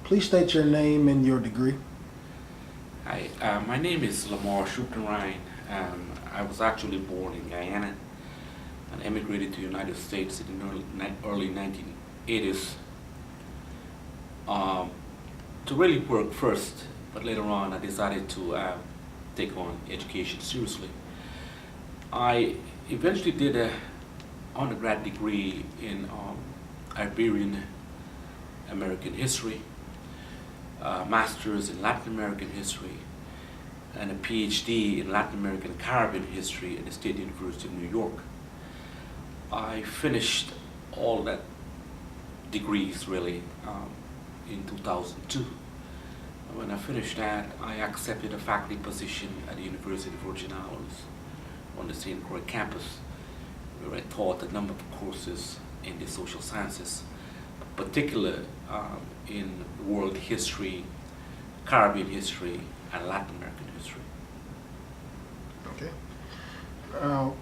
Please state your name and your degree. Hi, my name is Lomarsh Roopnarine. I was actually born in Guyana and emigrated to the United States in the early 1980s to really work first, but later on I decided to take on education seriously. I eventually did an undergrad degree in Iberian American history, master's in Latin American history, and a PhD in Latin American and Caribbean history at the State University of New York. I finished all that degrees really in 2002. When I finished that, I accepted a faculty position at the University of Virgin Islands on the St. Croix campus, where I taught a number of courses in the social sciences, particularly in world history, Caribbean history, and Latin American history. Okay.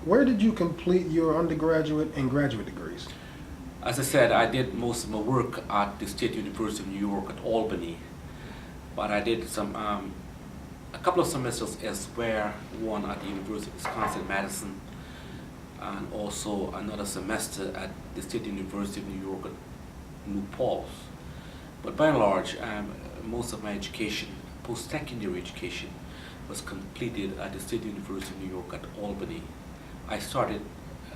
Where did you complete your undergraduate and graduate degrees? As I said, I did most of my work at the State University of New York at Albany, but I did a couple of semesters elsewhere, one at the University of Wisconsin-Madison, and also another semester at the State University of New York at New Paltz. But by and large, most of my education, post-secondary education, was completed at the State University of New York at Albany. I started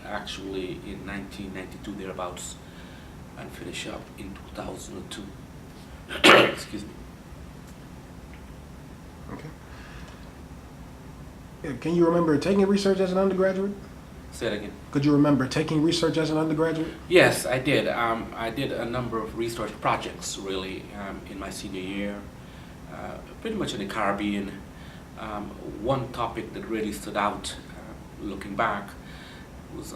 actually in 1992 thereabouts and finished up in 2002. Excuse me. Okay. Can you remember taking research as an undergraduate? Say it again. Could you remember taking research as an undergraduate? Yes, I did. I did a number of research projects really in my senior year, pretty much in the Caribbean. One topic that really stood out looking back was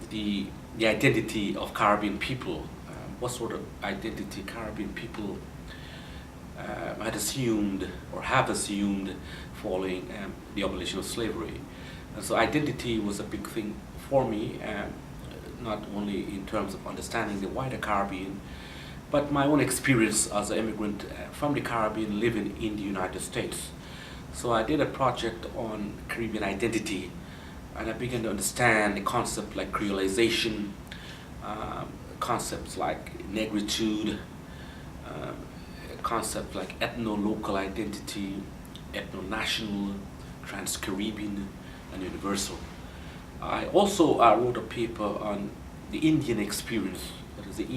the identity of Caribbean people. What sort of identity Caribbean people had assumed or have assumed following the abolition of slavery. And so identity was a big thing for me, not only in terms of understanding the wider Caribbean, but my own experience as an immigrant from the Caribbean living in the United States. So I did a project on Caribbean identity, and I began to understand the concept like creolization, concepts like negritude, concepts like ethno-local identity, ethno-national, trans-Caribbean, and universal. I also wrote a paper on the Indian experience, that is the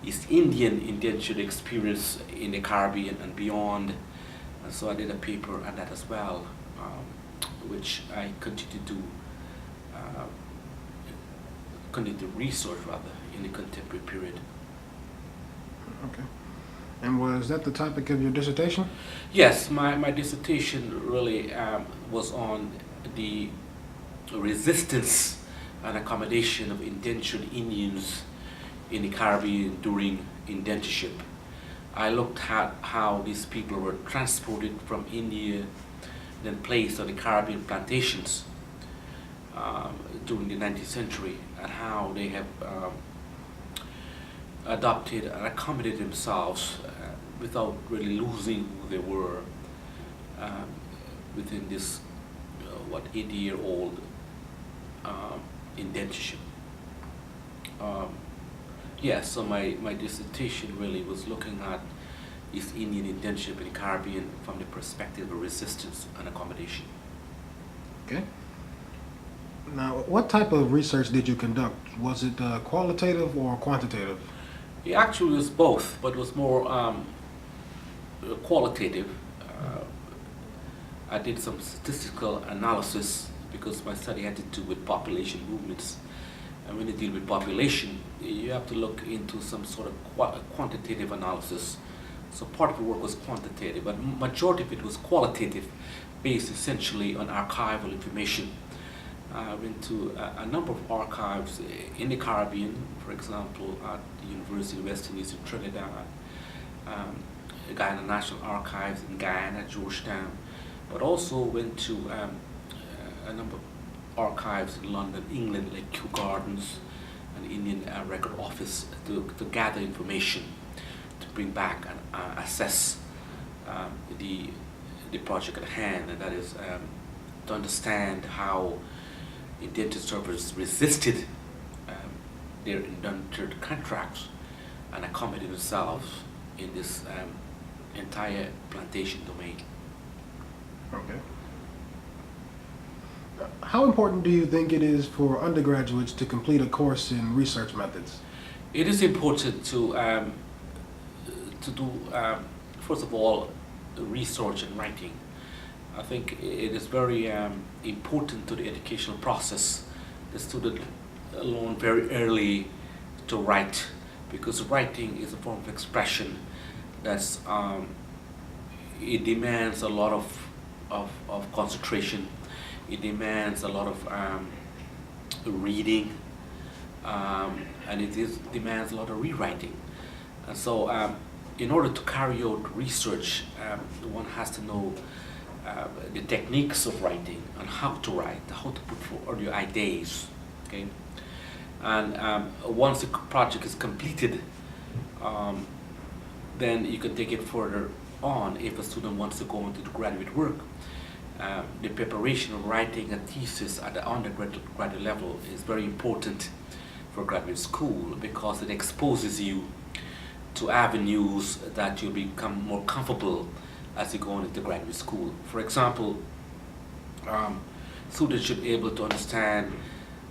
East Indian indentured experience in the Caribbean and beyond. And so I did a paper on that as well, which I continue to research rather in the contemporary period. Okay. And was that the topic of your dissertation? Yes, my dissertation really was on the resistance and accommodation of indentured Indians in the Caribbean during indentureship. I looked at how these people were transported from India, then placed on the Caribbean plantations during the 19th century, and how they have adopted and accommodated themselves without really losing who they were within this 80-year-old indentureship. Yes, so my dissertation really was looking at East Indian indentureship in the Caribbean from the perspective of resistance and accommodation. Okay. Now, what type of research did you conduct? Was it qualitative or quantitative? It actually was both, but it was more qualitative. I did some statistical analysis because my study had to do with population movements. And when you deal with population, you have to look into some sort of quantitative analysis. So part of the work was quantitative, but majority of it was qualitative, based essentially on archival information. I went to a number of archives in the Caribbean, for example, at the University of West Indies in Trinidad, Guyana National Archives in Guyana, Georgetown, but also went to a number of archives in London, England, like Kew Gardens and Indian Record Office to gather information. bring back and assess the project at hand, and that is to understand how indentured servers resisted their indentured contracts and accommodated themselves in this entire plantation domain. Okay. How important do you think it is for undergraduates to complete a course in research methods? It is important to do, first of all, research and writing. I think it is very important to the educational process. The student learn very early to write, because writing is a form of expression that's it demands a lot of concentration. It demands a lot of reading, and demands a lot of rewriting. And so, in order to carry out research, one has to know the techniques of writing and how to write, how to put forward your ideas. Okay, and once the project is completed, then you can take it further on if a student wants to go into the graduate work. The preparation of writing a thesis at the undergraduate level is very important for graduate school, because it exposes you to avenues that you'll become more comfortable as you go into graduate school. For example, students should be able to understand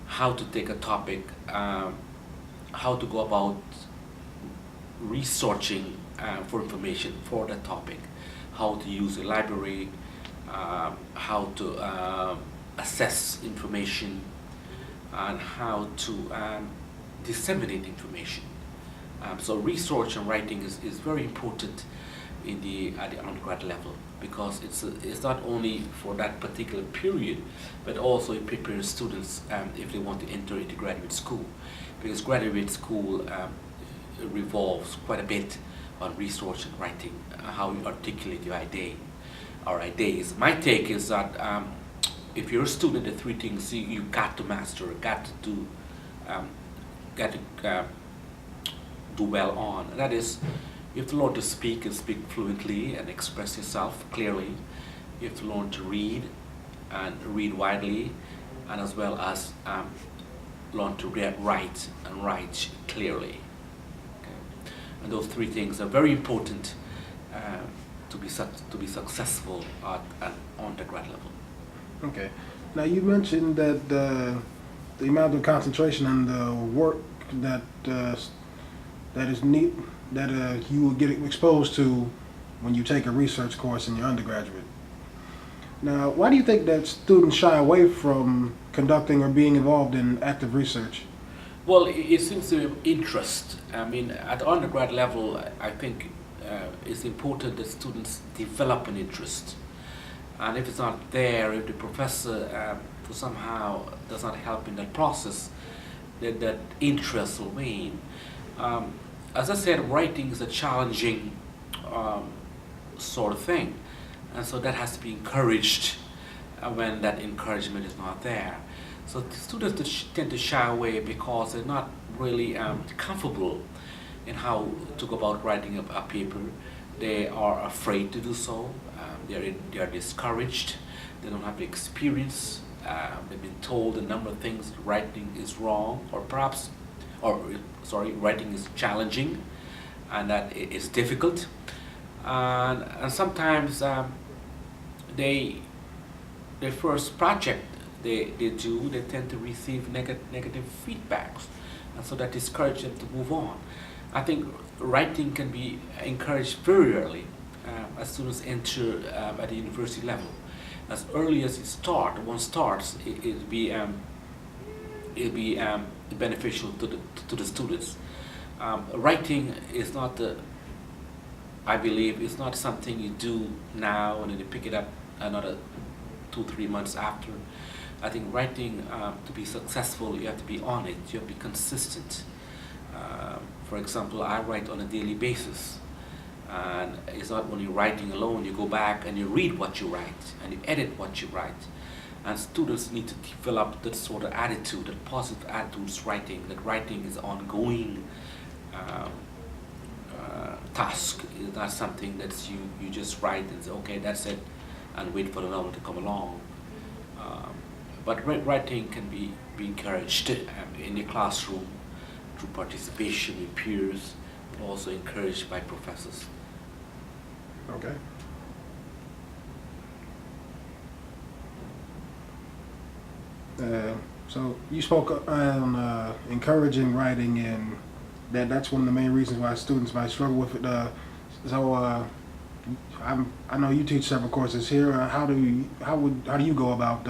how to take a topic, how to go about researching for information for that topic, how to use a library, how to assess information, and how to disseminate information. So research and writing is very important at the undergrad level, because it's not only for that particular period, but also it prepares students if they want to enter into graduate school, because graduate school revolves quite a bit on research and writing, how you articulate your idea or ideas. My take is that if you're a student, the three things you got to master, got to do well on. And that is, you have to learn to speak and speak fluently and express yourself clearly. You have to learn to read and read widely, and as well as learn to write and write clearly. Okay? And those three things are very important to be successful at an undergrad level. Okay. Now you mentioned that the amount of concentration and the work that you will get exposed to when you take a research course in your undergraduate. Now, why do you think that students shy away from conducting or being involved in active research? Well, it seems to be interest. I mean, at the undergrad level, I think it's important that students develop an interest. And if it's not there, if the professor somehow does not help in that process, then that interest will wane. As I said, writing is a challenging sort of thing, and so that has to be encouraged when that encouragement is not there. So students tend to shy away because they're not really comfortable in how to go about writing a paper. They are afraid to do so. They are discouraged. They don't have the experience. They've been told a number of things. Writing is wrong, writing is challenging, and that it is difficult. And sometimes their first project they tend to receive negative feedbacks, and so that discourages them to move on. I think writing can be encouraged very early as students enter at the university level. As early as one starts, it'll be beneficial to the students. Writing is not I believe it's not something you do now and then you pick it up another 2-3 months after. I think writing, to be successful, you have to be on it, you have to be consistent. For example, I write on a daily basis, and it's not only writing alone. You go back and you read what you write and you edit what you write. And students need to develop that sort of attitude, that positive attitude towards writing, that writing is ongoing task. It's not something that you just write and say, okay, that's it, and wait for the novel to come along. But writing can be encouraged in the classroom through participation with peers, but also encouraged by professors. Okay. So you spoke on encouraging writing, and that's one of the main reasons why students might struggle with it. I know you teach several courses here. How do you go about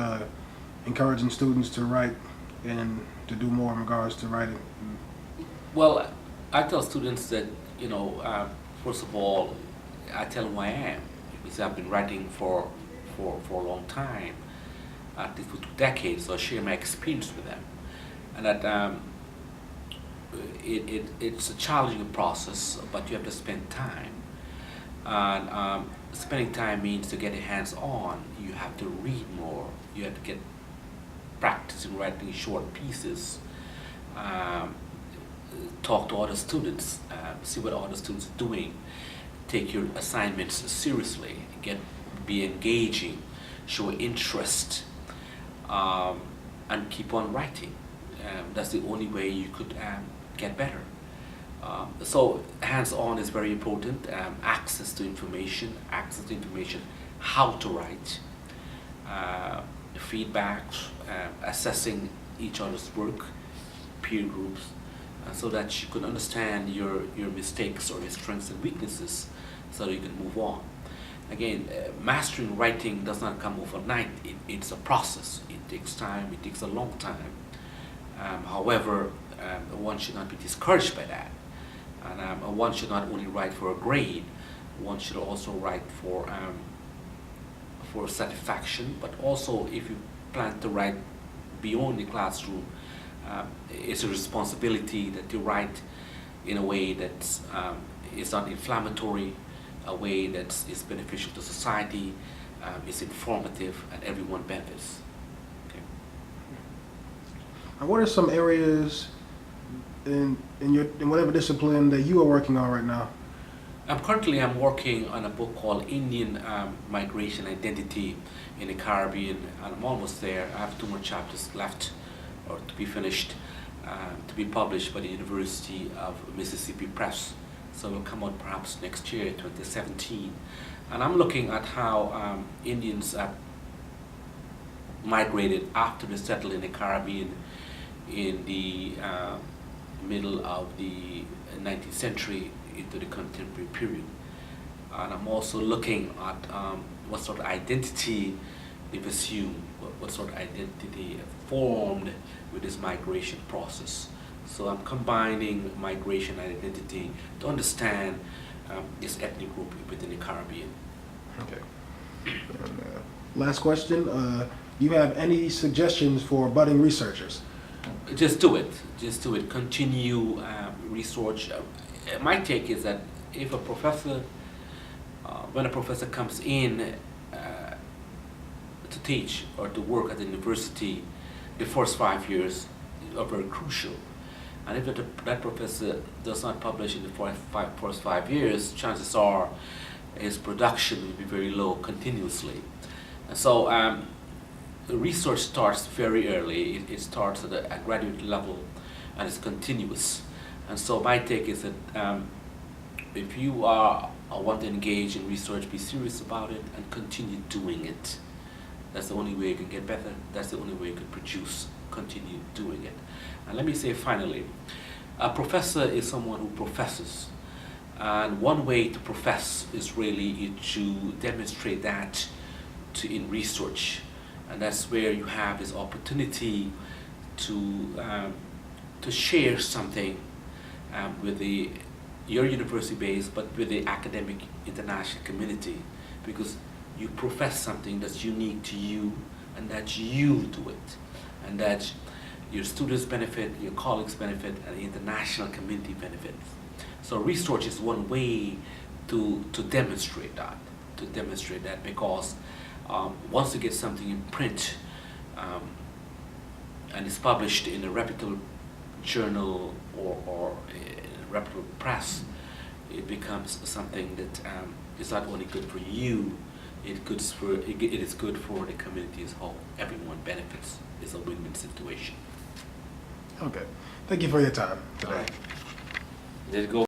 encouraging students to write and to do more in regards to writing? Well, I tell students that, first of all, I tell them who I am, because I've been writing for a long time, at least for 2 decades, so I share my experience with them. And that it's a challenging process, but you have to spend time. And spending time means to get your hands on. You have to read more. You have to get practice in writing short pieces. Talk to other students, see what other students are doing. Take your assignments seriously. Be engaging, show interest, and keep on writing. That's the only way you could get better. So hands-on is very important. Access to information, how to write, feedback, assessing each other's work, peer groups, so that you can understand your mistakes or your strengths and weaknesses, so that you can move on. Again, mastering writing does not come overnight. It's a process. It takes time. It takes a long time. However, one should not be discouraged by that. And one should not only write for a grade. One should also write for satisfaction. But also, if you plan to write beyond the classroom, it's a responsibility that you write in a way that is not inflammatory, a way that is beneficial to society, is informative, and everyone benefits. Okay. And what are some areas in whatever discipline that you are working on right now? I'm working on a book called Indian Migration Identity in the Caribbean, and I'm almost there. I have 2 more chapters left, or to be finished, to be published by the University of Mississippi Press. So it will come out perhaps next year, 2017. And I'm looking at how Indians migrated after they settled in the Caribbean in the middle of the 19th century into the contemporary period. And I'm also looking at what sort of identity they've assumed, what sort of identity formed with this migration process. So I'm combining migration and identity to understand this ethnic group within the Caribbean. Okay. And, last question. Do you have any suggestions for budding researchers? Just do it. Continue research. My take is that if a professor, when a professor comes in to teach or to work at the university, the first 5 years are very crucial. And if that professor does not publish in the first 5 years, chances are his production will be very low continuously. And so research starts very early. It starts at a graduate level, and it's continuous. And so my take is that if you want to engage in research, be serious about it and continue doing it. That's the only way you can get better. That's the only way you can produce. Continue doing it. And let me say finally, a professor is someone who professes. And one way to profess is really to demonstrate that in research. And that's where you have this opportunity to share something with your university base, but with the academic international community, because you profess something that's unique to you, and that you do it, and that your students benefit, your colleagues benefit, and the international community benefits. So research is one way to demonstrate that, because once you get something in print and it's published in a reputable journal or a reputable press, it becomes something that is not only good for you, it is good for the community as a whole. Everyone benefits. It's a win-win situation. Okay. Thank you for your time today. All right. Let's go.